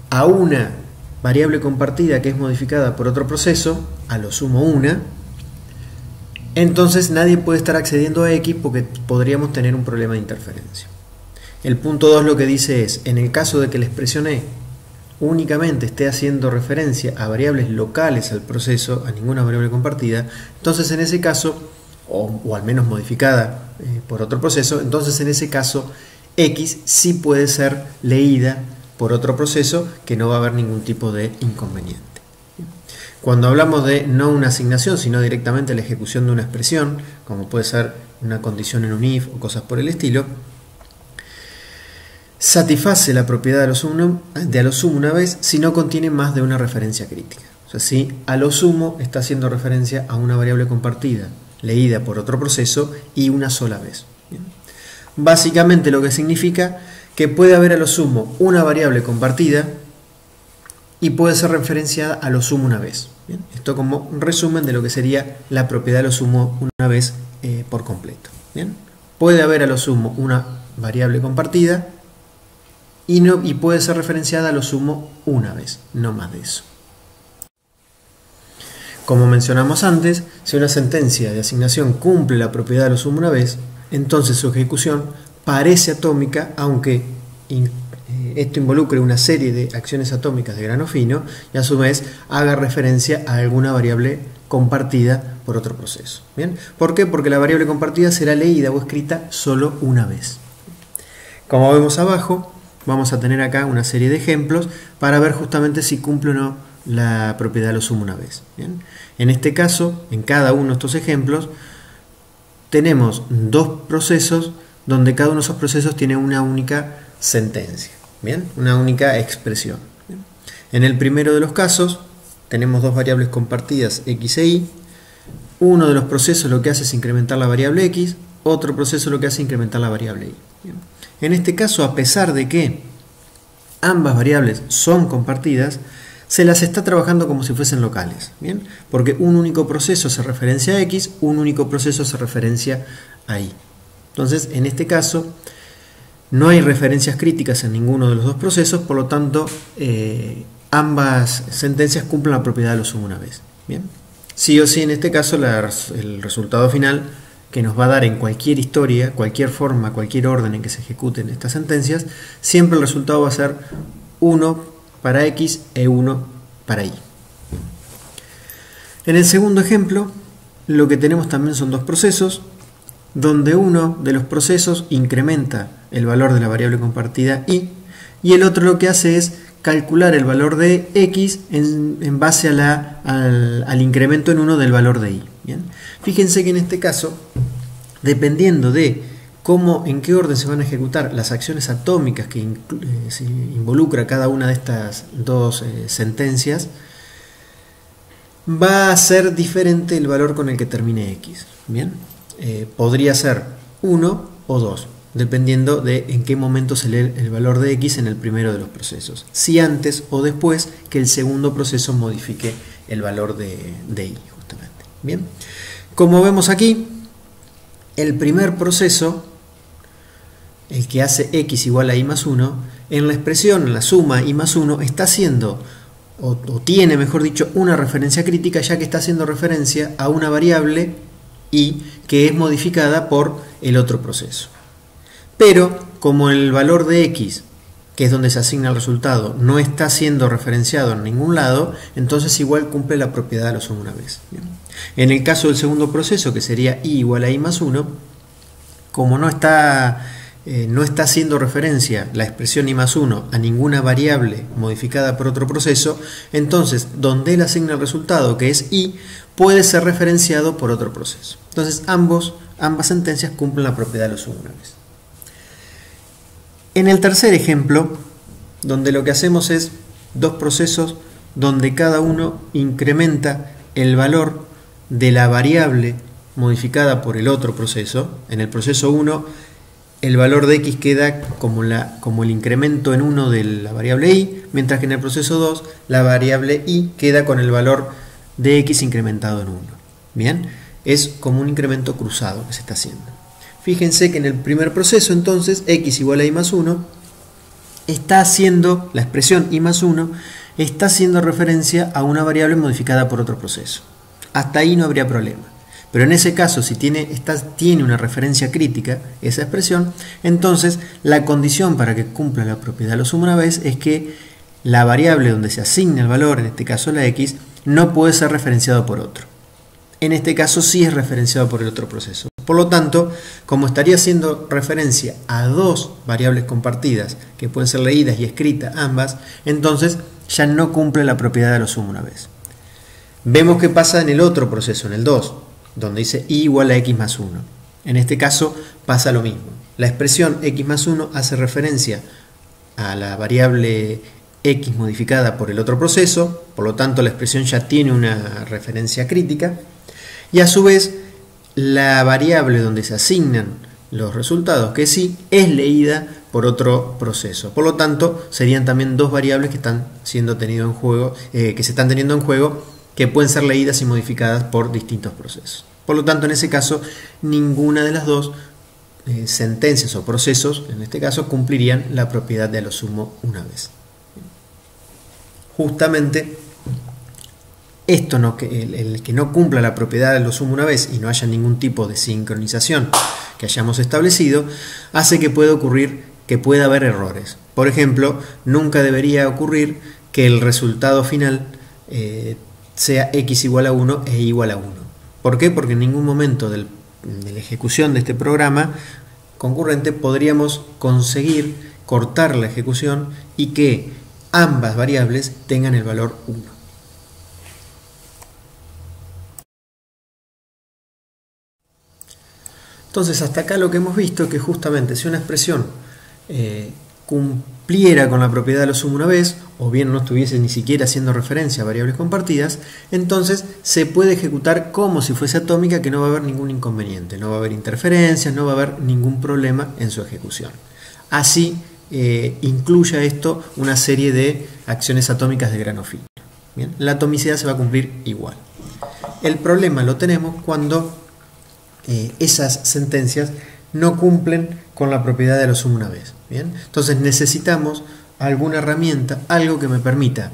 Speaker 1: a una variable compartida que es modificada por otro proceso, a lo sumo una, entonces nadie puede estar accediendo a x porque podríamos tener un problema de interferencia. El punto 2 lo que dice es, en el caso de que la expresión e únicamente esté haciendo referencia a variables locales al proceso, a ninguna variable compartida, entonces en ese caso, o al menos modificada por otro proceso, entonces en ese caso x sí puede ser leída por otro proceso que no va a haber ningún tipo de inconveniente. Cuando hablamos de no una asignación, sino directamente la ejecución de una expresión, como puede ser una condición en un if o cosas por el estilo, satisface la propiedad de a lo sumo una vez si no contiene más de una referencia crítica. O sea, si a lo sumo está haciendo referencia a una variable compartida, leída por otro proceso y una sola vez. ¿Bien? Básicamente lo que significa que puede haber a lo sumo una variable compartida y puede ser referenciada a lo sumo una vez. ¿Bien? Esto como un resumen de lo que sería la propiedad a lo sumo una vez por completo. ¿Bien? Puede haber a lo sumo una variable compartida y puede ser referenciada a lo sumo una vez, no más de eso. Como mencionamos antes, si una sentencia de asignación cumple la propiedad de lo sumo una vez, entonces su ejecución parece atómica, aunque esto involucre una serie de acciones atómicas de grano fino y a su vez haga referencia a alguna variable compartida por otro proceso. ¿Bien? ¿Por qué? Porque la variable compartida será leída o escrita solo una vez. Como vemos abajo, vamos a tener acá una serie de ejemplos para ver justamente si cumple o no la propiedad de lo sumo una vez. ¿Bien? En este caso, en cada uno de estos ejemplos, tenemos dos procesos donde cada uno de esos procesos tiene una única sentencia, ¿bien? Una única expresión. ¿Bien? En el primero de los casos tenemos dos variables compartidas x e y. Uno de los procesos lo que hace es incrementar la variable x, otro proceso lo que hace es incrementar la variable y. ¿Bien? En este caso, a pesar de que ambas variables son compartidas, se las está trabajando como si fuesen locales, ¿bien? Porque un único proceso se referencia a x, un único proceso se referencia a y. Entonces, en este caso, no hay referencias críticas en ninguno de los dos procesos, por lo tanto, ambas sentencias cumplen la propiedad de lo sumo una vez. ¿Bien? Sí o sí, en este caso, el resultado final que nos va a dar en cualquier historia, cualquier forma, cualquier orden en que se ejecuten estas sentencias, siempre el resultado va a ser 1 para X e 1 para Y. En el segundo ejemplo, lo que tenemos también son dos procesos, donde uno de los procesos incrementa el valor de la variable compartida Y, y el otro lo que hace es calcular el valor de X en base al incremento en 1 del valor de Y. ¿Bien? Fíjense que en este caso, dependiendo de en qué orden se van a ejecutar las acciones atómicas que se involucra cada una de estas dos sentencias, va a ser diferente el valor con el que termine X. ¿Bien? Podría ser 1 o 2, dependiendo de en qué momento se lee el valor de X en el primero de los procesos. Si antes o después que el segundo proceso modifique el valor de Y, justamente. Bien. Como vemos aquí, el primer proceso, el que hace X igual a Y más 1, en la expresión, en la suma Y más 1, está haciendo, o tiene, mejor dicho, una referencia crítica, ya que está haciendo referencia a una variable Y que es modificada por el otro proceso. Pero, como el valor de X, que es donde se asigna el resultado, no está siendo referenciado en ningún lado, entonces igual cumple la propiedad de la suma una vez. ¿Bien? En el caso del segundo proceso, que sería Y igual a Y más 1, como no está haciendo referencia la expresión Y más 1 a ninguna variable modificada por otro proceso, entonces donde él asigna el resultado, que es Y, puede ser referenciado por otro proceso. Entonces ambas sentencias cumplen la propiedad de la suma una vez. En el tercer ejemplo, donde lo que hacemos es dos procesos donde cada uno incrementa el valor de la variable modificada por el otro proceso. En el proceso 1, el valor de X queda como el incremento en 1 de la variable Y, mientras que en el proceso 2, la variable Y queda con el valor de X incrementado en 1. Bien, es como un incremento cruzado que se está haciendo. Fíjense que en el primer proceso, entonces, X igual a Y más 1, está haciendo, la expresión Y más 1, está haciendo referencia a una variable modificada por otro proceso. Hasta ahí no habría problema. Pero en ese caso, si tiene una referencia crítica, esa expresión, entonces la condición para que cumpla la propiedad de la suma una vez es que la variable donde se asigna el valor, en este caso la X, no puede ser referenciado por otro. En este caso sí es referenciado por el otro proceso. Por lo tanto, como estaría haciendo referencia a dos variables compartidas que pueden ser leídas y escritas ambas, entonces ya no cumple la propiedad de la suma una vez. Vemos qué pasa en el otro proceso, en el 2, donde dice Y igual a X más 1. En este caso pasa lo mismo. La expresión X más 1 hace referencia a la variable X modificada por el otro proceso, por lo tanto la expresión ya tiene una referencia crítica, y a su vez la variable donde se asignan los resultados, que sí, es leída por otro proceso. Por lo tanto, serían también dos variables que están siendo tenido en juego, que se están teniendo en juego, que pueden ser leídas y modificadas por distintos procesos. Por lo tanto, en ese caso, ninguna de las dos sentencias o procesos, en este caso, cumplirían la propiedad de lo sumo una vez. Justamente, esto el que no cumpla la propiedad de lo sumo una vez y no haya ningún tipo de sincronización que hayamos establecido, hace que pueda haber errores. Por ejemplo, nunca debería ocurrir que el resultado final sea X igual a 1 e Y igual a 1. ¿Por qué? Porque en ningún momento de la ejecución de este programa concurrente podríamos conseguir cortar la ejecución y que ambas variables tengan el valor 1. Entonces, hasta acá lo que hemos visto es que justamente si una expresión cumpliera con la propiedad de lo sumo una vez, o bien no estuviese ni siquiera haciendo referencia a variables compartidas, entonces se puede ejecutar como si fuese atómica, que no va a haber ningún inconveniente, no va a haber interferencias, no va a haber ningún problema en su ejecución. Así incluya esto una serie de acciones atómicas de grano fino. Bien, la atomicidad se va a cumplir igual. El problema lo tenemos cuando esas sentencias no cumplen con la propiedad de lo sumo una vez. Bien, entonces necesitamos alguna herramienta, algo que me permita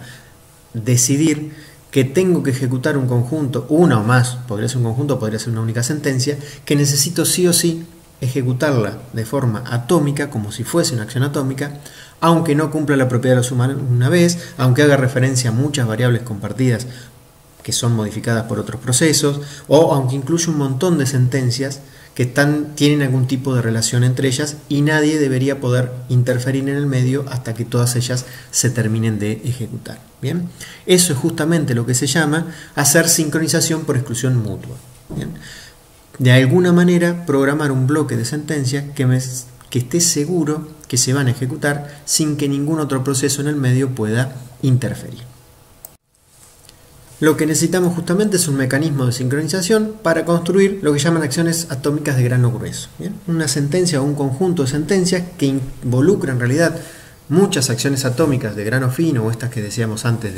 Speaker 1: decidir que tengo que ejecutar un conjunto, una o más, podría ser un conjunto, podría ser una única sentencia, que necesito sí o sí ejecutarla de forma atómica, como si fuese una acción atómica, aunque no cumpla la propiedad de los humanos una vez, aunque haga referencia a muchas variables compartidas que son modificadas por otros procesos, o aunque incluya un montón de sentencias que tienen algún tipo de relación entre ellas y nadie debería poder interferir en el medio hasta que todas ellas se terminen de ejecutar. ¿Bien? Eso es justamente lo que se llama hacer sincronización por exclusión mutua. ¿Bien? De alguna manera programar un bloque de sentencias que esté seguro que se van a ejecutar sin que ningún otro proceso en el medio pueda interferir. Lo que necesitamos justamente es un mecanismo de sincronización para construir lo que llaman acciones atómicas de grano grueso. ¿Bien? Una sentencia o un conjunto de sentencias que involucra en realidad muchas acciones atómicas de grano fino, o estas que decíamos antes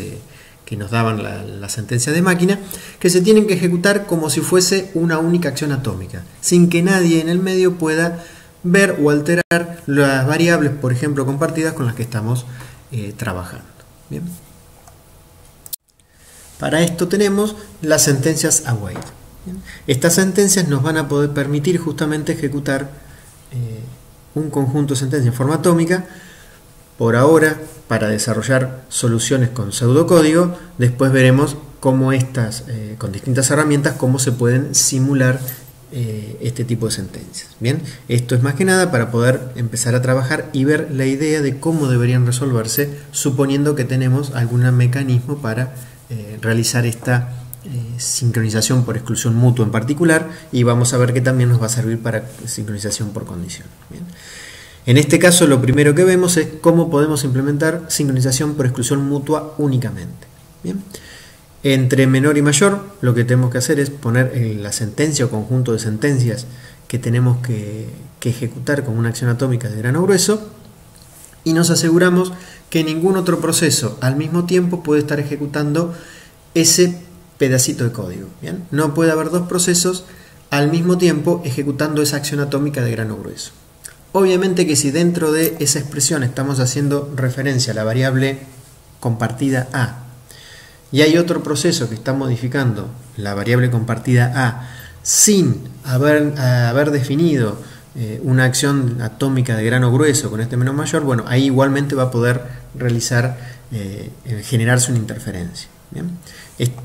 Speaker 1: que nos daban la sentencia de máquina, que se tienen que ejecutar como si fuese una única acción atómica, sin que nadie en el medio pueda ver o alterar las variables, por ejemplo, compartidas con las que estamos trabajando. ¿Bien? Para esto tenemos las sentencias await. Estas sentencias nos van a poder permitir justamente ejecutar un conjunto de sentencias en forma atómica, por ahora para desarrollar soluciones con pseudocódigo. Después veremos cómo estas, con distintas herramientas, cómo se pueden simular este tipo de sentencias. Bien, esto es más que nada para poder empezar a trabajar y ver la idea de cómo deberían resolverse, suponiendo que tenemos algún mecanismo para realizar esta sincronización por exclusión mutua en particular, y vamos a ver que también nos va a servir para sincronización por condición. Bien. En este caso lo primero que vemos es cómo podemos implementar sincronización por exclusión mutua únicamente. Bien. Entre menor y mayor lo que tenemos que hacer es poner la sentencia o conjunto de sentencias que tenemos que ejecutar con una acción atómica de grano grueso, y nos aseguramos que ningún otro proceso al mismo tiempo puede estar ejecutando ese pedacito de código. ¿Bien? No puede haber dos procesos al mismo tiempo ejecutando esa acción atómica de grano grueso. Obviamente que si dentro de esa expresión estamos haciendo referencia a la variable compartida A y hay otro proceso que está modificando la variable compartida A sin haber definido una acción atómica de grano grueso con este menor mayor, bueno, ahí igualmente va a poder realizar, generarse una interferencia. ¿Bien?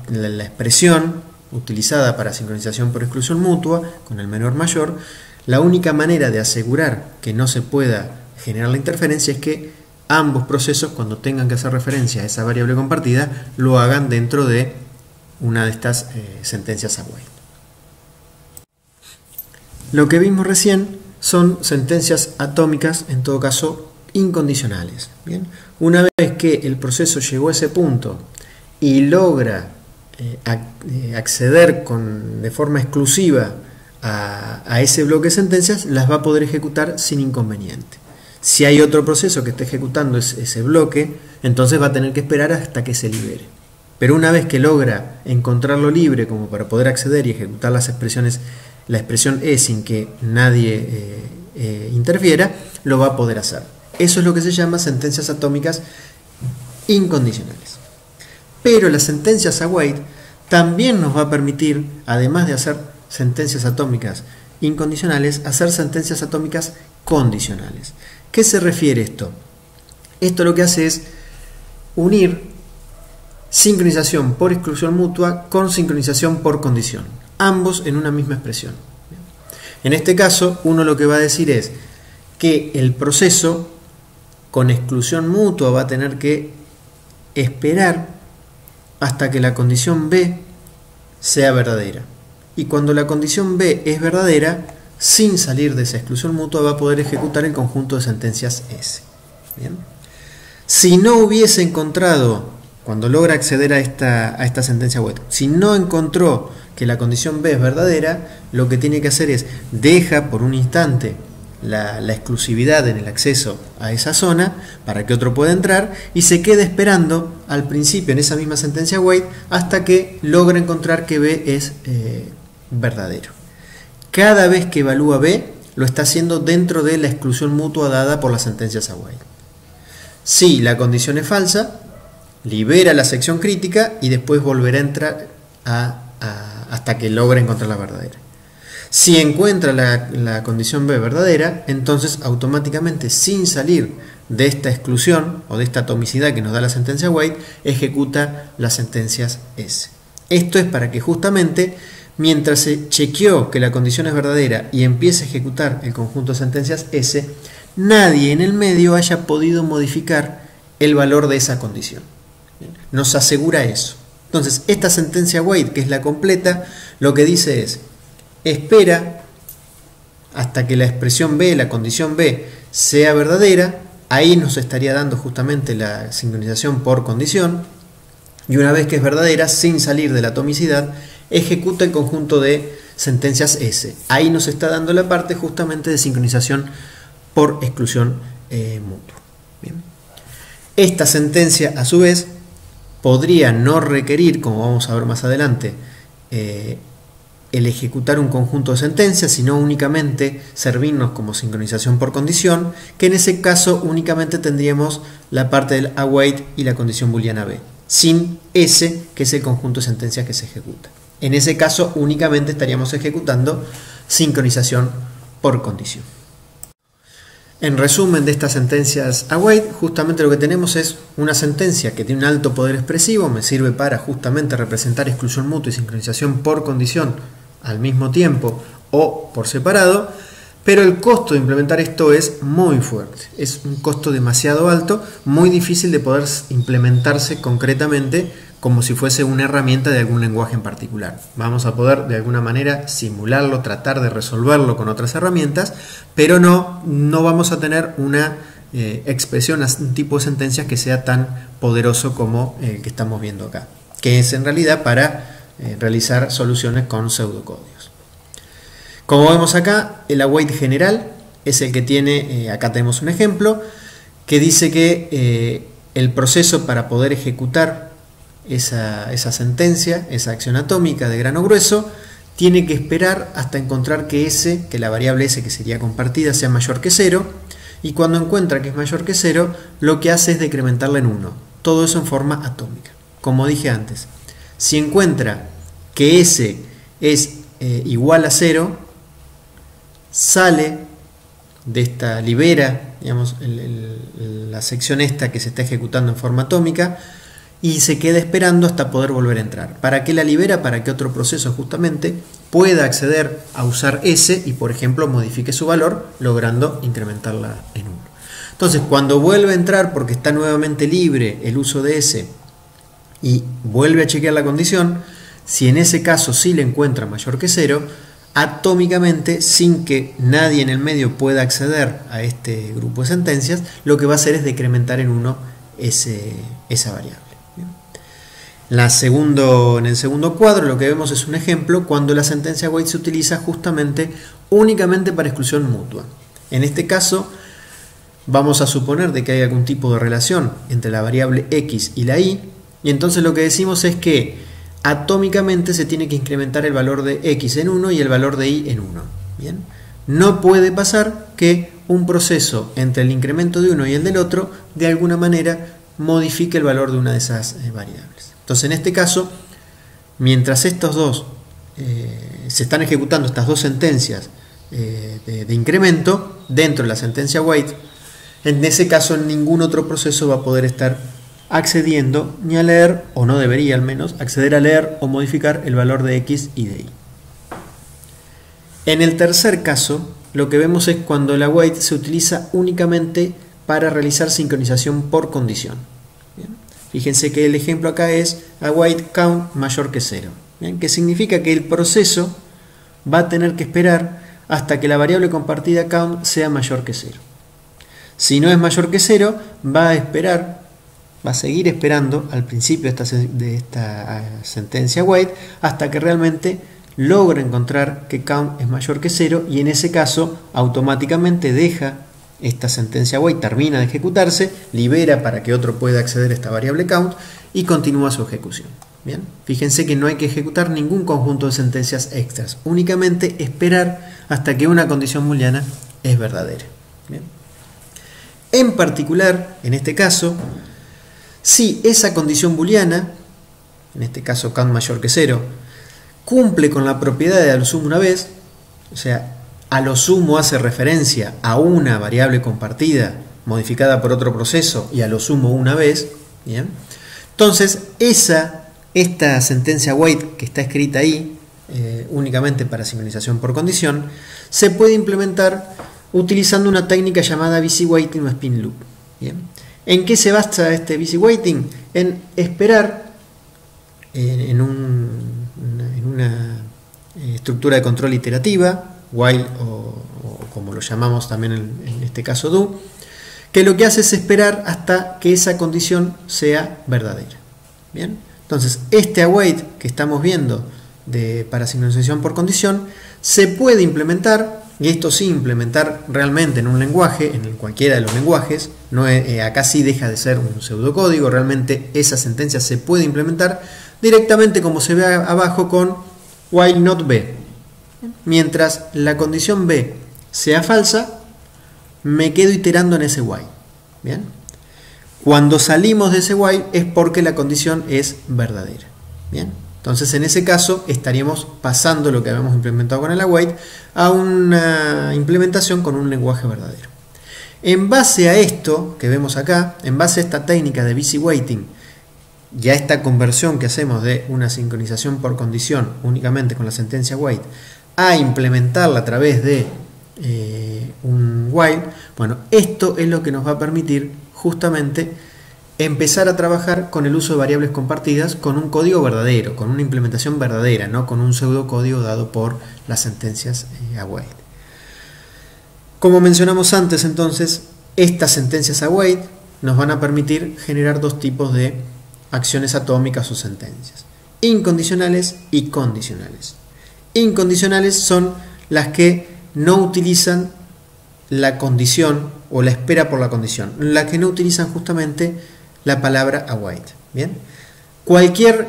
Speaker 1: La expresión utilizada para sincronización por exclusión mutua con el menor mayor, la única manera de asegurar que no se pueda generar la interferencia es que ambos procesos, cuando tengan que hacer referencia a esa variable compartida, lo hagan dentro de una de estas sentencias await. Lo que vimos recién son sentencias atómicas, en todo caso incondicionales. ¿Bien? Una vez que el proceso llegó a ese punto y logra acceder de forma exclusiva a ese bloque de sentencias, las va a poder ejecutar sin inconveniente. Si hay otro proceso que esté ejecutando ese bloque, entonces va a tener que esperar hasta que se libere. Pero una vez que logra encontrarlo libre como para poder acceder y ejecutar las expresiones, la expresión E sin que nadie interfiera, lo va a poder hacer. Eso es lo que se llama sentencias atómicas incondicionales. Pero las sentencias await también nos va a permitir, además de hacer sentencias atómicas incondicionales, hacer sentencias atómicas condicionales. ¿Qué se refiere esto? Esto lo que hace es unir sincronización por exclusión mutua con sincronización por condición, ambos en una misma expresión. En este caso, uno lo que va a decir es que el proceso con exclusión mutua va a tener que esperar hasta que la condición B sea verdadera. Y cuando la condición B es verdadera, sin salir de esa exclusión mutua, va a poder ejecutar el conjunto de sentencias S. ¿Bien? Si no hubiese encontrado, cuando logra acceder a esta sentencia web, si no encontró que la condición B es verdadera, lo que tiene que hacer es deja por un instante la exclusividad en el acceso a esa zona para que otro pueda entrar y se quede esperando al principio en esa misma sentencia wait hasta que logra encontrar que B es verdadero. Cada vez que evalúa B, lo está haciendo dentro de la exclusión mutua dada por las sentencias await. Si la condición es falsa, libera la sección crítica y después volverá a entrar hasta que logre encontrar la verdadera. Si encuentra la condición B verdadera, entonces automáticamente, sin salir de esta exclusión o de esta atomicidad que nos da la sentencia White, ejecuta las sentencias S. Esto es para que justamente mientras se chequeó que la condición es verdadera y empiece a ejecutar el conjunto de sentencias S, nadie en el medio haya podido modificar el valor de esa condición. Nos asegura eso. Entonces, esta sentencia White, que es la completa, lo que dice es: espera hasta que la expresión B, la condición B, sea verdadera. Ahí nos estaría dando justamente la sincronización por condición. Y una vez que es verdadera, sin salir de la atomicidad, ejecuta el conjunto de sentencias S. Ahí nos está dando la parte justamente de sincronización por exclusión mutua. Bien. Esta sentencia, a su vez, podría no requerir, como vamos a ver más adelante, el ejecutar un conjunto de sentencias, sino únicamente servirnos como sincronización por condición, que en ese caso únicamente tendríamos la parte del await y la condición booleana B, sin S, que es el conjunto de sentencias que se ejecuta. En ese caso únicamente estaríamos ejecutando sincronización por condición. En resumen de estas sentencias await, justamente lo que tenemos es una sentencia que tiene un alto poder expresivo, me sirve para justamente representar exclusión mutua y sincronización por condición al mismo tiempo o por separado, pero el costo de implementar esto es muy fuerte, es un costo demasiado alto, muy difícil de poder implementarse concretamente como si fuese una herramienta de algún lenguaje en particular. Vamos a poder de alguna manera simularlo, tratar de resolverlo con otras herramientas, pero no vamos a tener una expresión, un tipo de sentencias que sea tan poderoso como el que estamos viendo acá, que es en realidad para realizar soluciones con pseudocódigos. Como vemos acá, el await general es el que tiene, acá tenemos un ejemplo, que dice que el proceso para poder ejecutar esa sentencia, esa acción atómica de grano grueso, tiene que esperar hasta encontrar que S, que la variable S que sería compartida, sea mayor que 0, y cuando encuentra que es mayor que 0, lo que hace es decrementarla en 1. Todo eso en forma atómica. Como dije antes, si encuentra que S es igual a 0, sale de esta, libera, digamos, la sección esta que se está ejecutando en forma atómica y se queda esperando hasta poder volver a entrar. ¿Para qué la libera? Para que otro proceso justamente pueda acceder a usar S y, por ejemplo, modifique su valor, logrando incrementarla en 1. Entonces, cuando vuelve a entrar porque está nuevamente libre el uso de S y vuelve a chequear la condición, si en ese caso sí le encuentra mayor que 0, atómicamente, sin que nadie en el medio pueda acceder a este grupo de sentencias, lo que va a hacer es decrementar en 1 esa variable. En el segundo cuadro lo que vemos es un ejemplo cuando la sentencia await se utiliza justamente únicamente para exclusión mutua. En este caso vamos a suponer de que hay algún tipo de relación entre la variable x y la y entonces lo que decimos es que atómicamente se tiene que incrementar el valor de x en 1 y el valor de y en 1. ¿Bien? No puede pasar que un proceso entre el incremento de uno y el del otro de alguna manera modifique el valor de una de esas variables. Entonces, en este caso, mientras estos dos se están ejecutando estas dos sentencias de incremento dentro de la sentencia await, en ese caso ningún otro proceso va a poder estar accediendo ni a leer, o no debería al menos, acceder a leer o modificar el valor de x y de y. En el tercer caso, lo que vemos es cuando el await se utiliza únicamente para realizar sincronización por condición. Bien. Fíjense que el ejemplo acá es await count mayor que 0, ¿bien? Que significa que el proceso va a tener que esperar hasta que la variable compartida count sea mayor que 0. Si no es mayor que 0, va a seguir esperando al principio de esta sentencia await hasta que realmente logra encontrar que count es mayor que 0 y en ese caso automáticamente deja esta sentencia await, termina de ejecutarse, libera para que otro pueda acceder a esta variable count y continúa su ejecución. Bien, fíjense que no hay que ejecutar ningún conjunto de sentencias extras, únicamente esperar hasta que una condición booleana es verdadera. Bien. En particular, en este caso, Si esa condición booleana, en este caso count mayor que 0, cumple con la propiedad de a lo sumo una vez, o sea, a lo sumo hace referencia a una variable compartida modificada por otro proceso y a lo sumo una vez, ¿bien? Entonces esta sentencia wait que está escrita ahí únicamente para sincronización por condición se puede implementar utilizando una técnica llamada busy waiting o spin loop, ¿bien? ¿En qué se basa este busy waiting? En esperar en una estructura de control iterativa, while o como lo llamamos también en este caso do, que lo que hace es esperar hasta que esa condición sea verdadera. Bien, entonces este await que estamos viendo para sincronización por condición se puede implementar, y esto sí implementar realmente en un lenguaje, en cualquiera de los lenguajes, no acá sí deja de ser un pseudocódigo, realmente esa sentencia se puede implementar directamente como se ve abajo con while not b. Mientras la condición b sea falsa, me quedo iterando en ese while. Bien, cuando salimos de ese while es porque la condición es verdadera. Bien, entonces en ese caso estaríamos pasando lo que habíamos implementado con el await a una implementación con un lenguaje verdadero. En base a esto que vemos acá, en base a esta técnica de busy waiting y a esta conversión que hacemos de una sincronización por condición únicamente con la sentencia wait a implementarla a través de un while, bueno, esto es lo que nos va a permitir justamente empezar a trabajar con el uso de variables compartidas con un código verdadero, con una implementación verdadera, no con un pseudocódigo dado por las sentencias await. Como mencionamos antes, entonces, estas sentencias await nos van a permitir generar dos tipos de acciones atómicas o sentencias: incondicionales y condicionales. Incondicionales son las que no utilizan la condición o la espera por la condición, las que no utilizan justamente la palabra await. Bien, cualquier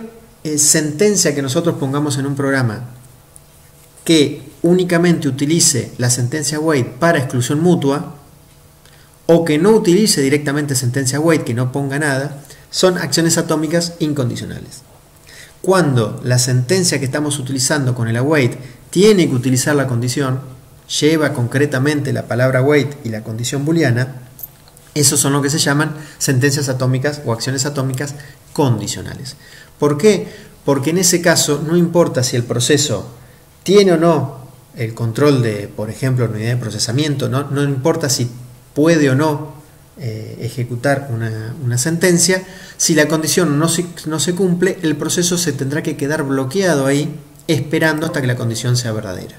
Speaker 1: sentencia que nosotros pongamos en un programa que únicamente utilice la sentencia await para exclusión mutua, o que no utilice directamente sentencia await, que no ponga nada, son acciones atómicas incondicionales. Cuando la sentencia que estamos utilizando con el await tiene que utilizar la condición, lleva concretamente la palabra await y la condición booleana, esos son lo que se llaman sentencias atómicas o acciones atómicas condicionales. ¿Por qué? Porque en ese caso no importa si el proceso tiene o no el control de, por ejemplo, la unidad de procesamiento, no importa si puede o no ejecutar una sentencia, si la condición no se cumple, el proceso se tendrá que quedar bloqueado ahí esperando hasta que la condición sea verdadera.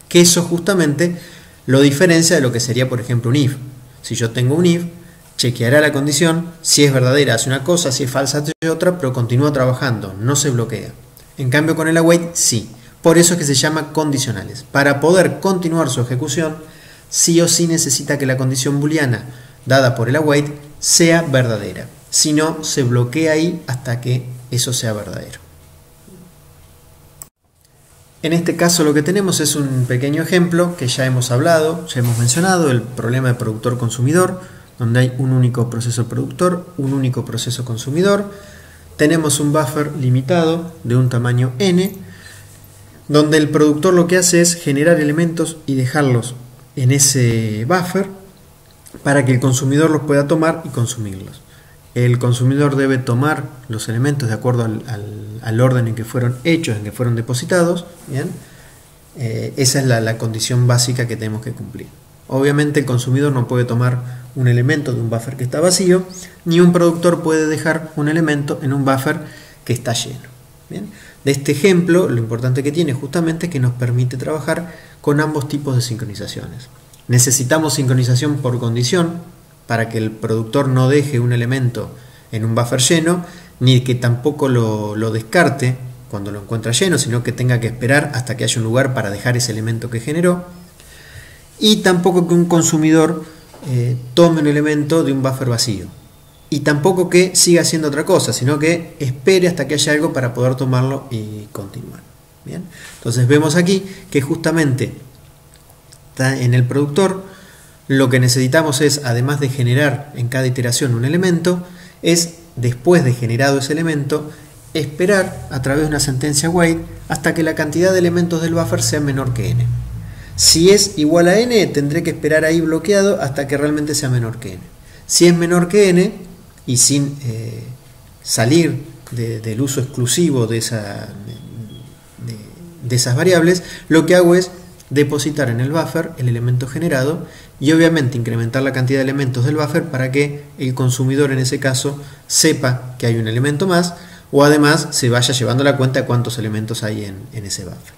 Speaker 1: Que eso justamente lo diferencia de lo que sería, por ejemplo, un if. Si yo tengo un if, chequeará la condición, si es verdadera hace una cosa, si es falsa hace otra, pero continúa trabajando, no se bloquea. En cambio con el await sí. Por eso es que se llama condicionales. Para poder continuar su ejecución, sí o sí necesita que la condición booleana dada por el await sea verdadera. Si no, se bloquea ahí hasta que eso sea verdadero. En este caso lo que tenemos es un pequeño ejemplo que ya hemos hablado, ya hemos mencionado, el problema de productor-consumidor, donde hay un único proceso productor, un único proceso consumidor. Tenemos un buffer limitado de un tamaño n, donde el productor lo que hace es generar elementos y dejarlos en ese buffer para que el consumidor los pueda tomar y consumirlos. El consumidor debe tomar los elementos de acuerdo al orden en que fueron hechos, en que fueron depositados. Bien, esa es la condición básica que tenemos que cumplir. Obviamente el consumidor no puede tomar un elemento de un buffer que está vacío, ni un productor puede dejar un elemento en un buffer que está lleno. Bien, de este ejemplo lo importante que tiene justamente es que nos permite trabajar con ambos tipos de sincronizaciones. Necesitamos sincronización por condición, para que el productor no deje un elemento en un buffer lleno, ni que tampoco lo descarte cuando lo encuentra lleno, sino que tenga que esperar hasta que haya un lugar para dejar ese elemento que generó, y tampoco que un consumidor tome un elemento de un buffer vacío, y tampoco que siga haciendo otra cosa, sino que espere hasta que haya algo para poder tomarlo y continuar. Bien, entonces vemos aquí que justamente en el productor lo que necesitamos es, además de generar en cada iteración un elemento, es después de generado ese elemento, esperar a través de una sentencia wait hasta que la cantidad de elementos del buffer sea menor que n. Si es igual a n, tendré que esperar ahí bloqueado hasta que realmente sea menor que n. Si es menor que n, y sin salir del uso exclusivo de esas variables, lo que hago es depositar en el buffer el elemento generado y obviamente incrementar la cantidad de elementos del buffer para que el consumidor en ese caso sepa que hay un elemento más, o además se vaya llevando la cuenta de cuántos elementos hay en ese buffer.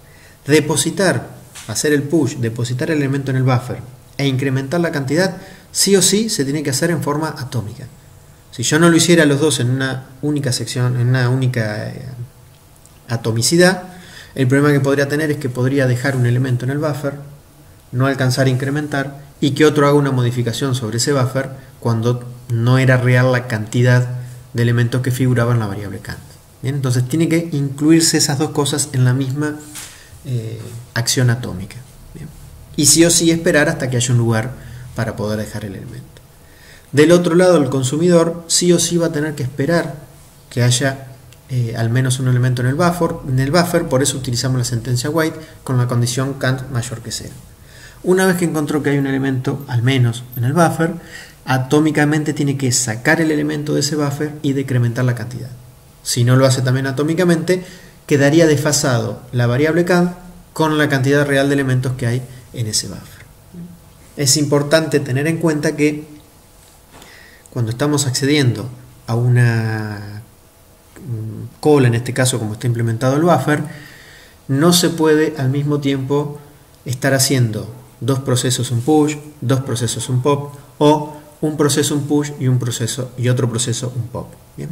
Speaker 1: Depositar, hacer el push, depositar el elemento en el buffer e incrementar la cantidad, sí o sí se tiene que hacer en forma atómica. Si yo no lo hiciera los dos en una única sección, en una única atomicidad, el problema que podría tener es que podría dejar un elemento en el buffer, no alcanzar a incrementar y que otro haga una modificación sobre ese buffer cuando no era real la cantidad de elementos que figuraban en la variable count. ¿Bien? Entonces tiene que incluirse esas dos cosas en la misma acción atómica. ¿Bien? Y sí o sí esperar hasta que haya un lugar para poder dejar el elemento. Del otro lado, el consumidor sí o sí va a tener que esperar que haya al menos un elemento en el buffer, por eso utilizamos la sentencia wait con la condición count mayor que 0. Una vez que encontró que hay un elemento al menos en el buffer, atómicamente tiene que sacar el elemento de ese buffer y decrementar la cantidad. Si no lo hace también atómicamente, quedaría desfasado la variable count con la cantidad real de elementos que hay en ese buffer. Es importante tener en cuenta que cuando estamos accediendo a una call, en este caso como está implementado el buffer, no se puede al mismo tiempo estar haciendo dos procesos un push, dos procesos un pop, o un proceso un push y otro proceso un pop. ¿Bien?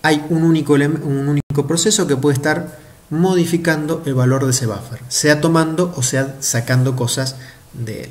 Speaker 1: Hay un único proceso que puede estar modificando el valor de ese buffer, sea tomando o sea sacando cosas de él.